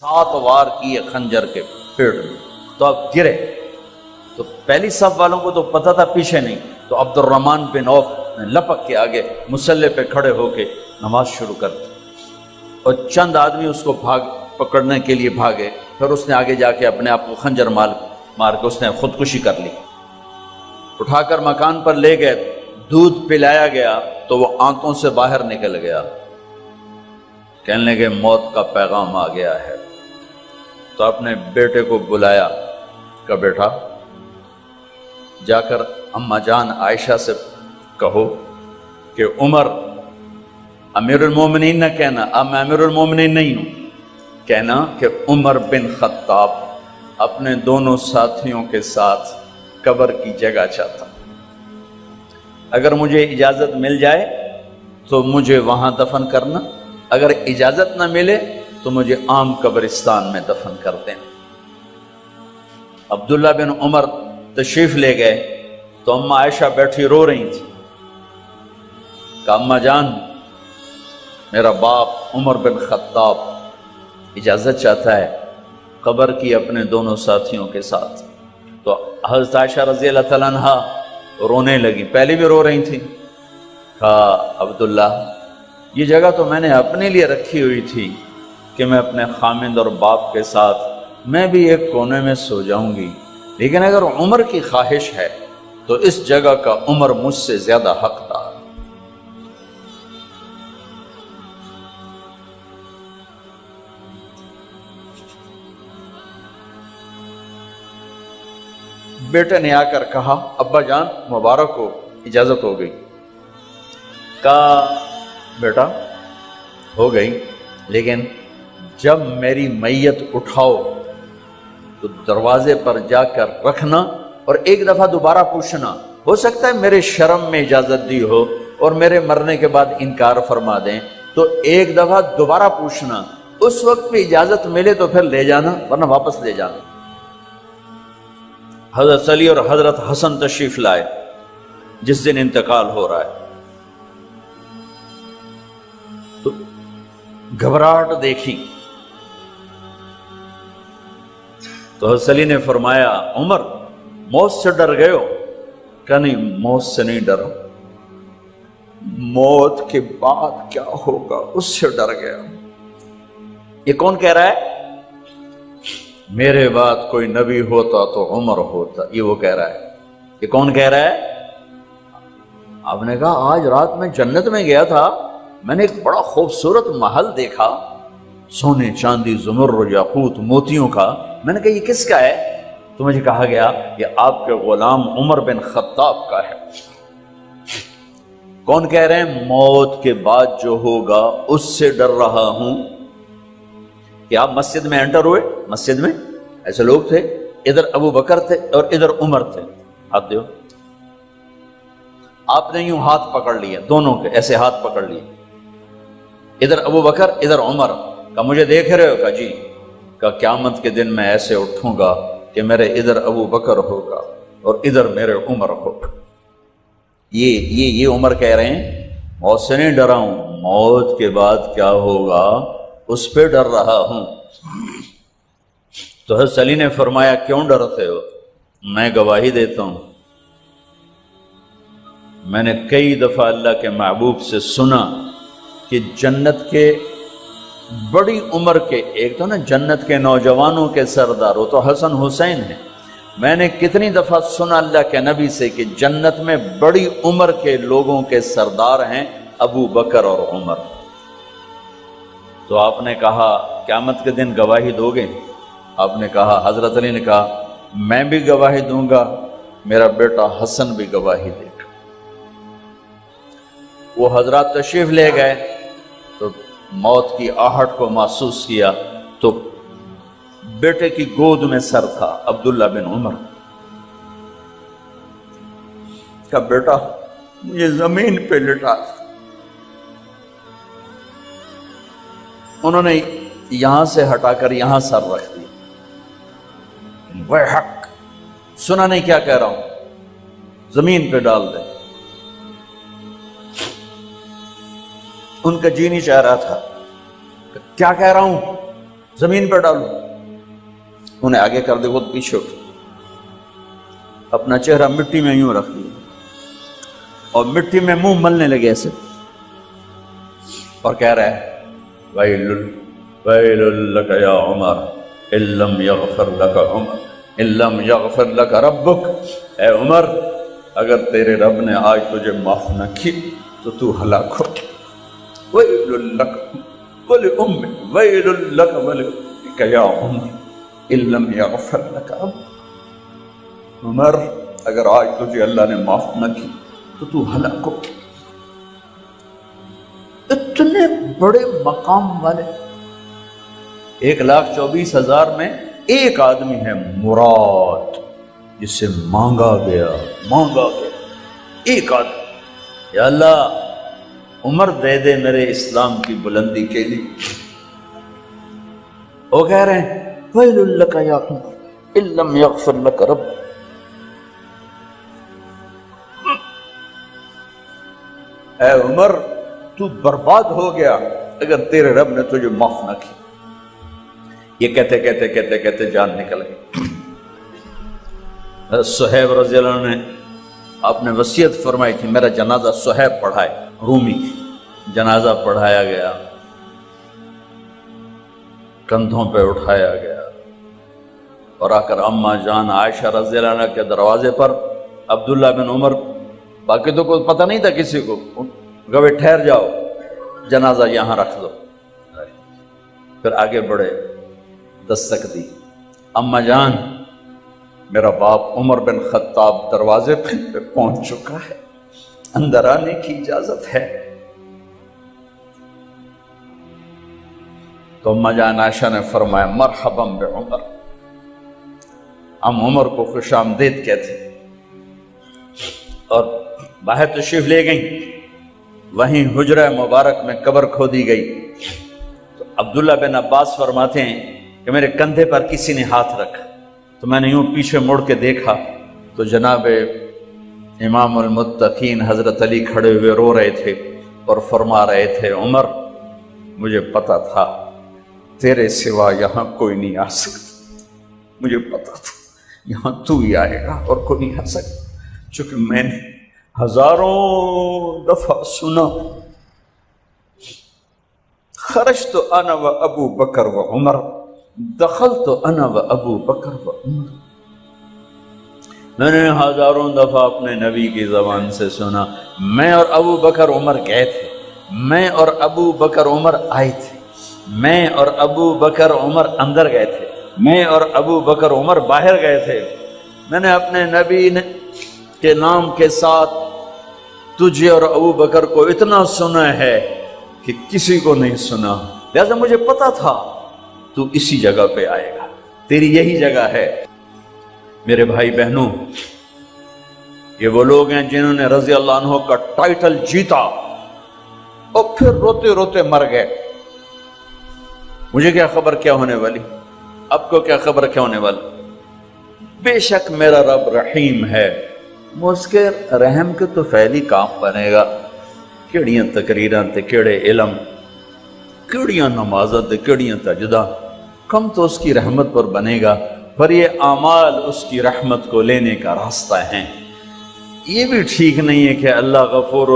7 وار کیے خنجر کے پیڑ میں، تو اب گرے تو پہلی صف والوں کو تو پتہ تھا پیچھے نہیں، تو عبد الرحمن بن عوف نے لپک کے آگے مصلی پہ کھڑے ہو کے نماز شروع کر دی، اور چند آدمی اس کو پکڑنے کے لیے بھاگے، پھر اس نے آگے جا کے اپنے آپ کو خنجر مار کے اس نے خودکشی کر لی۔ اٹھا کر مکان پر لے گئے، دودھ پلایا گیا تو وہ آنتوں سے باہر نکل گیا، کہنے لگے موت کا پیغام آ گیا ہے۔ تو اپنے بیٹے کو بلایا کہ بیٹا جا کر اماں جان عائشہ سے کہو کہ عمر امیر المومنین نہ کہنا، اب میں امیر المومنین نہیں ہوں، کہنا کہ عمر بن خطاب اپنے دونوں ساتھیوں کے ساتھ قبر کی جگہ چاہتا، اگر مجھے اجازت مل جائے تو مجھے وہاں دفن کرنا، اگر اجازت نہ ملے تو مجھے عام قبرستان میں دفن کر دیں۔ عبداللہ بن عمر تشریف لے گئے تو اماں عائشہ بیٹھی رو رہی تھی، کہ اماں جان میرا باپ عمر بن خطاب اجازت چاہتا ہے قبر کی اپنے دونوں ساتھیوں کے ساتھ۔ تو حضرت عائشہ رضی اللہ تعالیٰ عنہا رونے لگی، پہلے بھی رو رہی تھی، کہا عبداللہ یہ جگہ تو میں نے اپنے لیے رکھی ہوئی تھی کہ میں اپنے خامند اور باپ کے ساتھ میں بھی ایک کونے میں سو جاؤں گی، لیکن اگر عمر کی خواہش ہے تو اس جگہ کا عمر مجھ سے زیادہ حقدار۔ بیٹے نے آ کر کہا ابا جان مبارک ہو، اجازت ہو گئی۔ کہا بیٹا ہو گئی، لیکن جب میری میت اٹھاؤ تو دروازے پر جا کر رکھنا اور ایک دفعہ دوبارہ پوچھنا، ہو سکتا ہے میرے شرم میں اجازت دی ہو اور میرے مرنے کے بعد انکار فرما دیں، تو ایک دفعہ دوبارہ پوچھنا، اس وقت بھی اجازت ملے تو پھر لے جانا ورنہ واپس لے جانا۔ حضرت علی اور حضرت حسن تشریف لائے جس دن انتقال ہو رہا ہے، تو گھبراہٹ دیکھی تو حضرت علی نے فرمایا عمر موت سے ڈر گئے ہو؟ کہ نہیں موت سے نہیں ڈرا، موت کے بعد کیا ہوگا اس سے ڈر گیا۔ یہ کون کہہ رہا ہے؟ میرے بعد کوئی نبی ہوتا تو عمر ہوتا، یہ وہ کہہ رہا ہے۔ یہ کون کہہ رہا ہے؟ آپ نے کہا آج رات میں جنت میں گیا تھا، میں نے ایک بڑا خوبصورت محل دیکھا، سونے چاندی زمرد یاقوت موتیوں کا، میں نے کہا یہ کس کا ہے؟ تو مجھے کہا گیا یہ آپ کے غلام عمر بن خطاب کا ہے۔ کون کہہ رہے ہیں؟ موت کے بعد جو ہوگا اس سے ڈر رہا ہوں۔ کہ آپ مسجد میں انٹر ہوئے، مسجد میں ایسے لوگ تھے، ادھر ابو بکر تھے اور ادھر عمر تھے، ہاتھ دیو، آپ نے یوں ہاتھ پکڑ لیے، دونوں کے ایسے ہاتھ پکڑ لیے، ادھر ابو بکر ادھر عمر، کہ مجھے دیکھ رہے ہو؟ کہ جی۔ کہ قیامت کے دن میں ایسے اٹھوں گا کہ میرے ادھر ابو بکر ہوگا اور ادھر میرے عمر ہوگا۔ یہ عمر کہہ رہے ہیں موت سے نہیں ڈرا ہوں، موت کے بعد کیا ہوگا اس پہ ڈر رہا ہوں۔ تو حضرت علی نے فرمایا کیوں ڈرتے ہو؟ میں گواہی دیتا ہوں، میں نے کئی دفعہ اللہ کے محبوب سے سنا کہ جنت کے بڑی عمر کے، ایک تو نا جنت کے نوجوانوں کے سردار، وہ تو حسن حسین ہیں، میں نے کتنی دفعہ سنا اللہ کے نبی سے کہ جنت میں بڑی عمر کے لوگوں کے سردار ہیں ابو بکر اور عمر۔ تو آپ نے کہا قیامت کے دن گواہی دو گے؟ آپ نے کہا، حضرت علی نے کہا میں بھی گواہی دوں گا، میرا بیٹا حسن بھی گواہی دے گا۔ وہ حضرات تشریف لے گئے تو موت کی آہٹ کو محسوس کیا تو بیٹے کی گود میں سر تھا عبداللہ بن عمر کا، بیٹا مجھے زمین پہ لٹا۔ انہوں نے یہاں سے ہٹا کر یہاں سر رکھ دیا، وہ حق سنا نہیں کیا کہہ رہا ہوں، زمین پہ ڈال دے۔ ان کا جی نہیں چاہ رہا تھا، کیا کہہ رہا ہوں؟ زمین پر ڈالو. انہیں آگے کر دے، وہ پیچھے اٹھ، اپنا چہرہ مٹی میں یوں رکھ دیا اور مٹی میں منہ ملنے لگے ایسے، اور کہہ رہا ہے ویل لک یا عمر ان لم یغفر لک عمر ان لم یغفر لک ربک. اے عمر، اگر تیرے رب نے آج تجھے معاف نہ کی تو ہلاک ہو. ویل لک ولأمک ویل لک ولأمک یا عمر ان لم یغفر لک ربک. عمر، اگر آج تجھے اللہ نے معاف نہ کی تو ہلاک ہو. اتنے بڑے مقام والے 1,24,000 میں ایک آدمی ہے مراد، جسے مانگا گیا ایک آدمی. یا اللہ عمر دے دے میرے اسلام کی بلندی کے لیے. وہ کہہ رہے ہیں ویل لک یا عمر ان لم یغفر لک رب. اے عمر، تو برباد ہو گیا اگر تیرے رب نے تجھے معاف نہ کی. یہ کہتے جان نکل گئی. صہیب رضی اللہ عنہ نے آپ نے وصیت فرمائی تھی میرا جنازہ صہیب پڑھائے، رومی. جنازہ پڑھایا گیا، کندھوں پہ اٹھایا گیا، اور آ کر اماں جان عائشہ رضی اللہ عنہ کے دروازے پر عبداللہ بن عمر، باقی تو کوئی پتہ نہیں تھا کسی کو، گوے ٹھہر جاؤ، جنازہ یہاں رکھ دو. پھر آگے بڑھے، دستک دی، اماں جان میرا باپ عمر بن خطاب دروازے پہ پہنچ چکا ہے، اندر آنے کی اجازت ہے. تو اماں جان عائشہ نے فرمایا مرحبا بعمر. ہم عمر کو خوش آمدید کہتے اور باہر تشریف لے گئیں. وہیں حجرہ مبارک میں قبر کھودی گئی. تو عبداللہ بن عباس فرماتے ہیں کہ میرے کندھے پر کسی نے ہاتھ رکھا، تو میں نے یوں پیچھے مڑ کے دیکھا تو جناب امام المتقین حضرت علی کھڑے ہوئے رو رہے تھے اور فرما رہے تھے عمر، مجھے پتا تھا تیرے سوا یہاں کوئی نہیں آ سکتا، مجھے پتا تھا یہاں تو ہی آئے گا اور کوئی نہیں آ سکتا. چونکہ میں نے ہزاروں دفعہ سنا خرجت انا و ابو بکر و عمر دخلت انا و ابو بکر و عمر. میں نے ہزاروں دفعہ اپنے نبی کی زبان سے سنا میں اور ابو بکر عمر گئے تھے، میں اور ابو بکر عمر آئے تھے، میں اور ابو بکر عمر اندر گئے تھے، میں اور ابو بکر عمر باہر گئے تھے. میں نے اپنے نبی کے نام کے ساتھ تجھے اور ابو بکر کو اتنا سنا ہے کہ کسی کو نہیں سنا، لہذا مجھے پتا تھا تو اسی جگہ پہ آئے گا، تیری یہی جگہ ہے. میرے بھائی بہنوں، یہ وہ لوگ ہیں جنہوں نے رضی اللہ عنہ کا ٹائٹل جیتا اور پھر روتے روتے مر گئے. مجھے کیا خبر کیا ہونے والی، آپ کو کیا خبر کیا ہونے والی. بے شک میرا رب رحیم ہے، اس کے رحم کے تو فعلی کام بنے گا. کیڑیاں تقریراں تے کیڑے علم، کیڑیاں نمازاں تے کیڑیاں تجدہ، کم تو اس کی رحمت پر بنے گا، پر یہ اعمال اس کی رحمت کو لینے کا راستہ ہیں. یہ بھی ٹھیک نہیں ہے کہ اللہ غفور